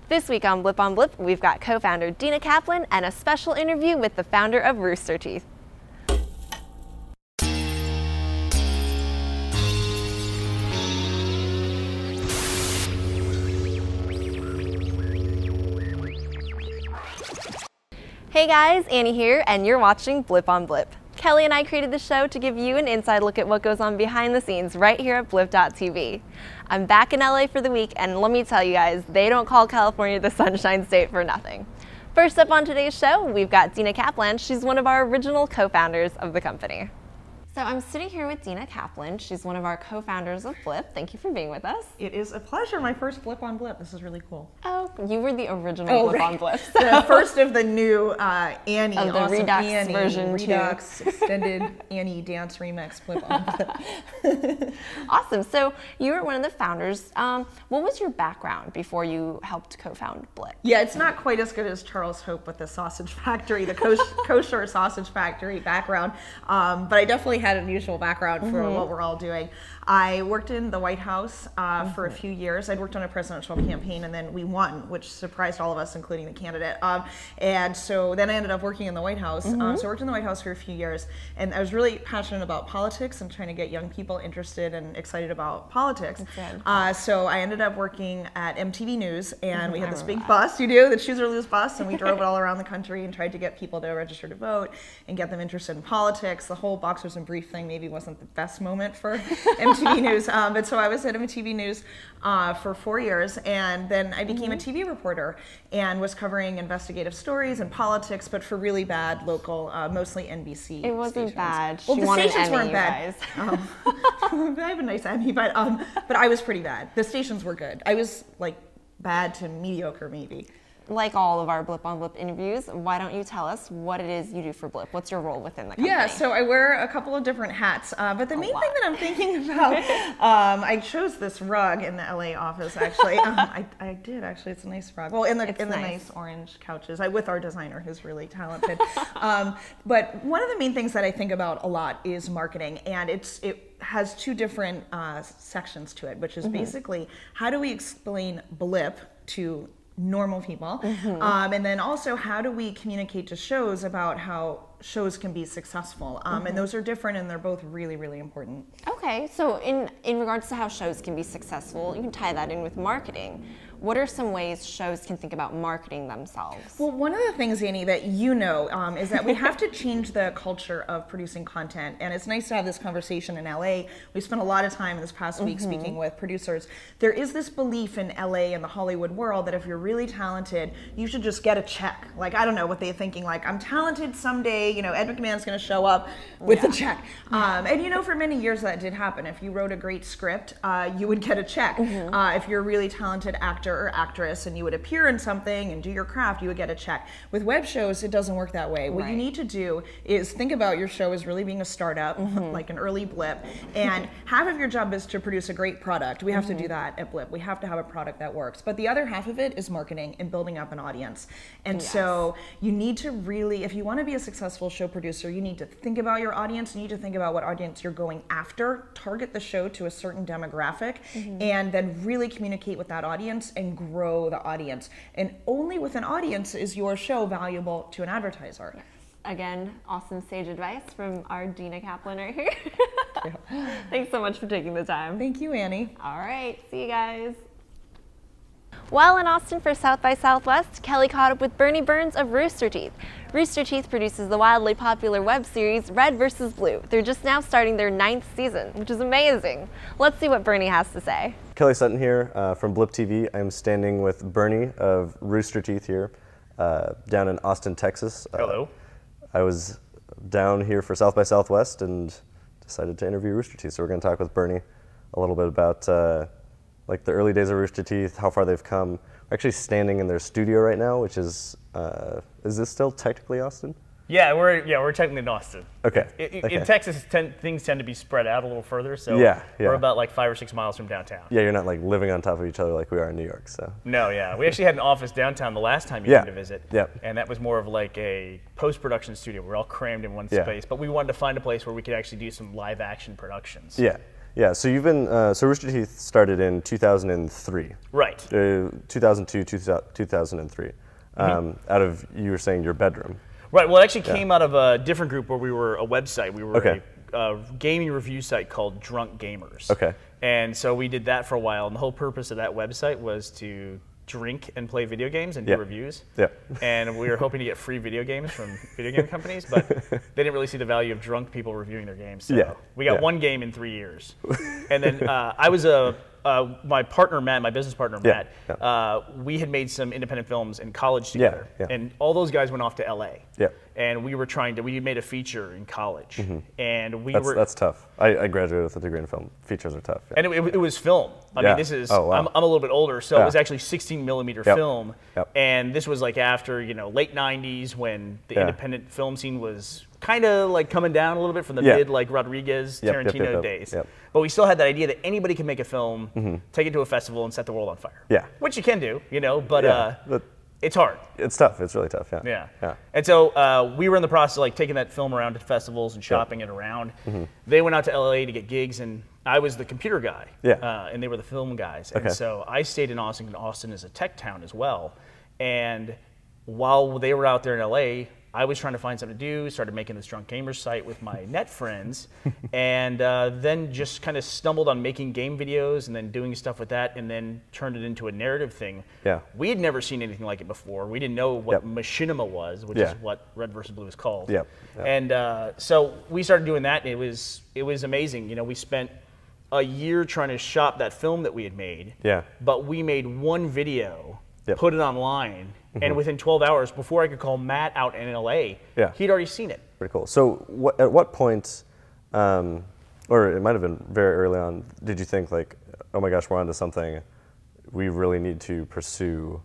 This week on Blip, we've got co-founder Dina Kaplan and a special interview with the founder of Rooster Teeth. Hey guys, Annie here, and you're watching Blip on Blip. Kelly and I created the show to give you an inside look at what goes on behind the scenes right here at Blip.tv. I'm back in LA for the week, and let me tell you guys, they don't call California the Sunshine State for nothing. First up on today's show, we've got Dina Kaplan. She's one of our original co-founders of the company. So I'm sitting here with Dina Kaplan. She's one of our co-founders of Blip. Thank you for being with us. It is a pleasure. My first Blip on Blip. This is really cool. Oh, you were the original Blip on Blip. So. The first of the new Annie, of the awesome Redux Annie, version Redux extended Annie dance remix Blip on Blip. Awesome. So you were one of the founders. What was your background before you helped co-found Blip? Yeah, it's not quite as good as Charles Hope with the sausage factory, the kosher sausage factory background, but I definitely had an unusual background for what we're all doing. I worked in the White House for a few years. I'd worked on a presidential campaign, and then we won, which surprised all of us, including the candidate. And so then I ended up working in the White House. So I worked in the White House for a few years, and I was really passionate about politics and trying to get young people interested and excited about politics. So I ended up working at MTV News, and we had this big bus, the Choose or Lose bus, and we drove it all around the country and tried to get people to register to vote and get them interested in politics. The whole Boxers and Brief thing maybe wasn't the best moment for MTV News, but so I was at MTV News for 4 years, and then I became a TV reporter and was covering investigative stories and politics, but for really bad local, mostly NBC. It wasn't stations. bad. Well, she the stations Emmy, weren't bad. I have a nice Emmy, but I was pretty bad. The stations were good. I was like bad to mediocre, maybe. Like all of our Blip on Blip interviews, why don't you tell us what it is you do for Blip? What's your role within the company? Yeah, so I wear a couple of different hats, but the main thing that I'm thinking about, I chose this rug in the LA office, actually. I did, actually. It's a nice rug. Well, in the nice orange couches, with our designer, who's really talented. But one of the main things that I think about a lot is marketing, and it has two different sections to it, which is basically how do we explain Blip to normal people, and then also how do we communicate to shows about how shows can be successful, and those are different, and they're both really, really important. Okay, so in regards to how shows can be successful, you can tie that in with marketing. What are some ways shows can think about marketing themselves? Well, one of the things, Annie, that you know is that we have to change the culture of producing content, and it's nice to have this conversation in LA. We spent a lot of time this past week speaking with producers. There is this belief in LA and the Hollywood world that if you're really talented, you should just get a check. Like, I don't know what they're thinking, like, I'm talented someday, Ed McMahon's gonna show up with a check. And for many years that did happen. If you wrote a great script, you would get a check. If you're a really talented actor or actress and you would appear in something and do your craft, you would get a check. With web shows, it doesn't work that way. What you need to do is think about your show as really being a startup, like an early Blip, and half of your job is to produce a great product. We have to do that at Blip. We have to have a product that works. But the other half of it is marketing and building up an audience. And so you need to really, if you want to be a successful show producer, you need to think about your audience. You need to think about what audience you're going after, target the show to a certain demographic, and then really communicate with that audience and grow the audience. And only with an audience is your show valuable to an advertiser. Yes. Again, awesome sage advice from our Dina Kaplan right here. Thanks so much for taking the time. Thank you, Annie. All right, see you guys. While in Austin for South by Southwest, Kelly caught up with Burnie Burns of Rooster Teeth. Rooster Teeth produces the wildly popular web series Red vs. Blue. They're just now starting their 9th season, which is amazing. Let's see what Burnie has to say. Kelly Sutton here from Blip TV. I'm standing with Burnie of Rooster Teeth here down in Austin, Texas. Hello. I was down here for South by Southwest and decided to interview Rooster Teeth. So we're going to talk with Burnie a little bit about like the early days of Rooster Teeth, how far they've come. We're actually standing in their studio right now, which is this still technically Austin? Yeah, we're technically in Austin. Okay. In Texas, things tend to be spread out a little further, so we're about like 5 or 6 miles from downtown. Yeah, you're not like living on top of each other like we are in New York, so. No, yeah. We actually had an office downtown the last time you came to visit, and that was more of like a post-production studio. We're all crammed in one space, but we wanted to find a place where we could actually do some live-action productions. Yeah. Yeah, so you've been, so Rooster Teeth started in 2003. Right. 2002, 2003. Out of, you were saying, your bedroom. Right, well, it actually came out of a different group where we were a website. We were a gaming review site called Drunk Gamers. Okay. And so we did that for a while, and the whole purpose of that website was to drink and play video games and do reviews. Yep. And we were hoping to get free video games from video game companies, but they didn't really see the value of drunk people reviewing their games. So we got one game in 3 years. And then I was my partner, Matt, my business partner, Matt, we had made some independent films in college together. And all those guys went off to LA. And we made a feature in college. And that's tough. I graduated with a degree in film. Features are tough. And it was film. I mean, this is, I'm a little bit older, so it was actually 16 millimeter film. And this was like after, late 90s when the independent film scene was kind of like coming down a little bit from the mid, like Rodriguez, Tarantino days. But we still had that idea that anybody can make a film, take it to a festival, and set the world on fire. Which you can do, but it's hard. It's tough. It's really tough. And so we were in the process of like taking that film around to festivals and shopping it around. They went out to LA to get gigs, and I was the computer guy. And they were the film guys. And so I stayed in Austin, and Austin is a tech town as well. And while they were out there in LA, I was trying to find something to do, started making this Drunk Gamers site with my net friends, and then just kind of stumbled on making game videos and then doing stuff with that, and then turned it into a narrative thing. We had never seen anything like it before. We didn't know what machinima was, which is what Red vs. Blue is called. And so we started doing that, and it was amazing. We spent a year trying to shop that film that we had made, but we made one video, put it online, and within 12 hours, before I could call Matt out in LA, he'd already seen it. Pretty cool. So at what point, or it might have been very early on, did you think like, oh my gosh, we're onto something, we really need to pursue,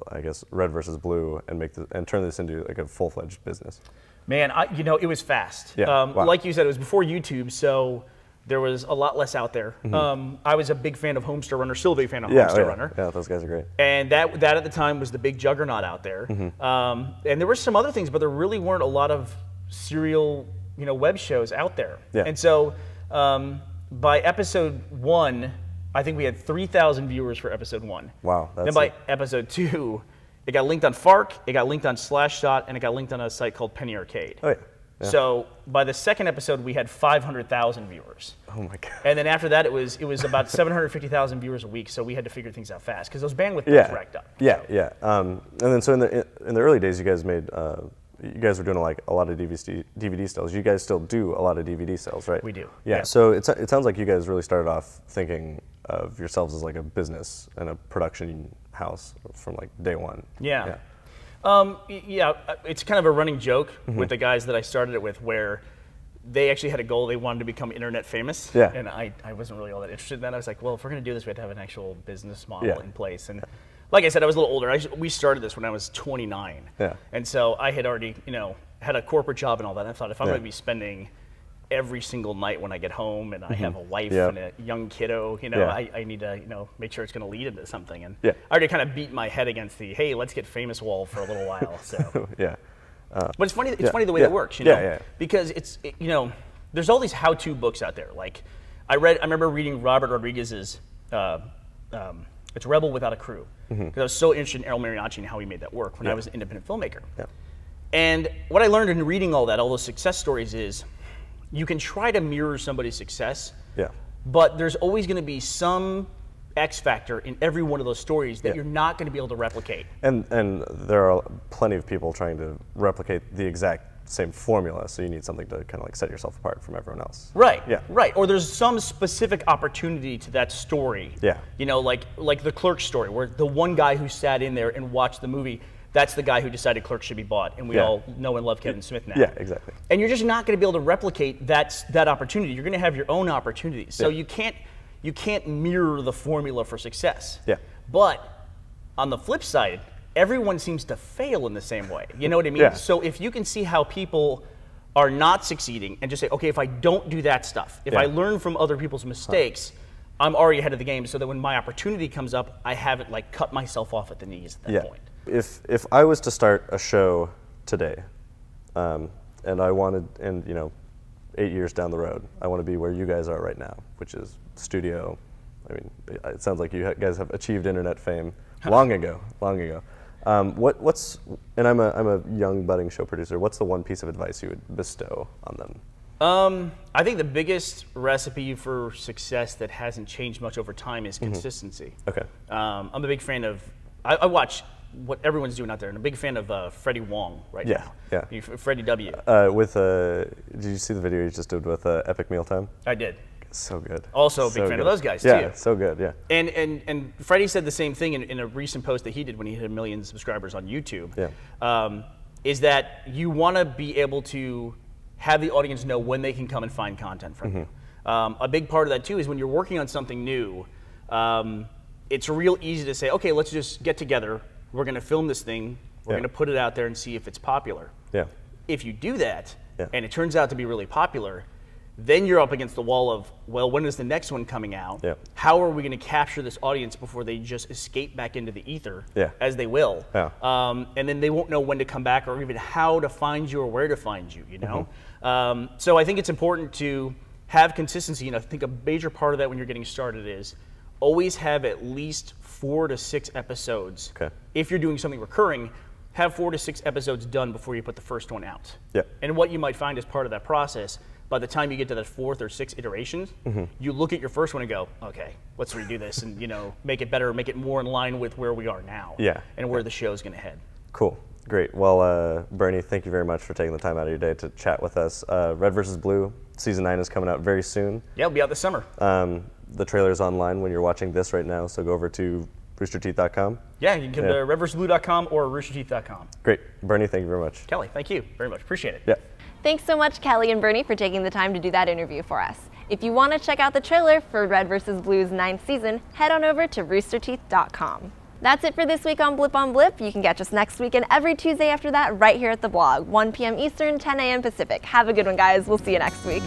I guess, Red versus Blue and turn this into like a full-fledged business? Man, it was fast. Like you said, it was before YouTube, so there was a lot less out there. I was a big fan of Homestar Runner, still a big fan of Homestar Runner. Yeah, those guys are great. And that at the time was the big juggernaut out there. And there were some other things, but there really weren't a lot of serial, web shows out there. And so by episode 1, I think we had 3,000 viewers for episode 1. Wow. Then by episode 2, it got linked on FARC, it got linked on Slashdot, and it got linked on a site called Penny Arcade. So by the second episode, we had 500,000 viewers. Oh my god! And then after that, it was about 750,000 viewers a week. So we had to figure things out fast because those bandwidth was racked up. And then so in the early days, you guys made you guys were doing like a lot of DVD sales. You guys still do a lot of DVD sales, right? We do. Yeah. So it sounds like you guys really started off thinking of yourselves as like a business and a production house from like day one. It's kind of a running joke with the guys that I started it with, where they actually had a goal. They wanted to become internet famous. And I wasn't really all that interested in that. I was like, well, if we're going to do this, we have to have an actual business model in place. And like I said, I was a little older. We started this when I was 29. And so I had already, had a corporate job and all that. And I thought, if I'm going to be spending every single night when I get home and I have a wife and a young kiddo, I need to, make sure it's going to lead into something. And I already kind of beat my head against the, hey, let's get famous wall for a little while. So but it's funny. It's funny the way it works, because there's all these how-to books out there. Like I remember reading Robert Rodriguez's It's Rebel Without a Crew, because I was so interested in Errol Mariachi and how he made that work when I was an independent filmmaker. And what I learned in reading all that, all those success stories, is you can try to mirror somebody's success, but there's always going to be some X factor in every one of those stories that you're not going to be able to replicate. And there are plenty of people trying to replicate the exact same formula, so you need something to kind of like set yourself apart from everyone else. Right. Or there's some specific opportunity to that story. Like the Clerks story, where the one guy who sat in there and watched the movie, that's the guy who decided Clerks should be bought, and we all know and love Kevin Smith now. Exactly. And you're just not going to be able to replicate that opportunity. You're going to have your own opportunities. So you can't mirror the formula for success. But on the flip side, everyone seems to fail in the same way. You know what I mean? So if you can see how people are not succeeding and just say, okay, if I don't do that stuff, if I learn from other people's mistakes, I'm already ahead of the game, so that when my opportunity comes up, I haven't like cut myself off at the knees at that point. If I was to start a show today, and I wanted, and 8 years down the road. I want to be where you guys are right now, which is studio. I mean, it sounds like you guys have achieved internet fame long ago, long ago. And I'm a young budding show producer. What's the one piece of advice you would bestow on them? I think the biggest recipe for success that hasn't changed much over time is consistency. Okay. I'm a big fan of, I watch what everyone's doing out there, and I'm a big fan of Freddie Wong right now. Yeah. Freddie W. Did you see the video you just did with Epic Mealtime? I did. So good. Also a big fan of those guys, too. Yeah, so good, yeah. And Freddie said the same thing in a recent post that he did when he hit 1 million subscribers on YouTube. Yeah. Is that you want to be able to have the audience know when they can come and find content from you. A big part of that, too, is when you're working on something new, it's real easy to say, okay, let's just get together. We're going to film this thing. We're going to put it out there and see if it's popular. Yeah. If you do that, and it turns out to be really popular, then you're up against the wall of, well, when is the next one coming out? Yeah. How are we going to capture this audience before they just escape back into the ether, as they will? Yeah. And then they won't know when to come back or even how to find you or where to find you, you know? So I think it's important to have consistency, and I think a major part of that when you're getting started is always have at least 4 to 6 episodes. Okay. If you're doing something recurring, have 4 to 6 episodes done before you put the first one out. Yeah. And what you might find as part of that process, by the time you get to that 4th or 6th iterations, you look at your first one and go, okay, let's redo this and make it better, make it more in line with where we are now. Yeah. And where the show's going to head. Cool. Great. Well, Burnie, thank you very much for taking the time out of your day to chat with us. Red vs. Blue, season 9 is coming out very soon. Yeah, it'll be out this summer. The trailer's online when you're watching this right now, so go over to roosterteeth.com. Yeah, you can come to redversusblue.com or roosterteeth.com. Great. Burnie, thank you very much. Kelly, thank you very much. Appreciate it. Yeah. Thanks so much, Kelly and Burnie, for taking the time to do that interview for us. If you want to check out the trailer for Red vs. Blue's 9th season, head on over to roosterteeth.com. That's it for this week on Blip. You can catch us next week and every Tuesday after that right here at the blog, 1 p.m. Eastern, 10 a.m. Pacific. Have a good one, guys. We'll see you next week.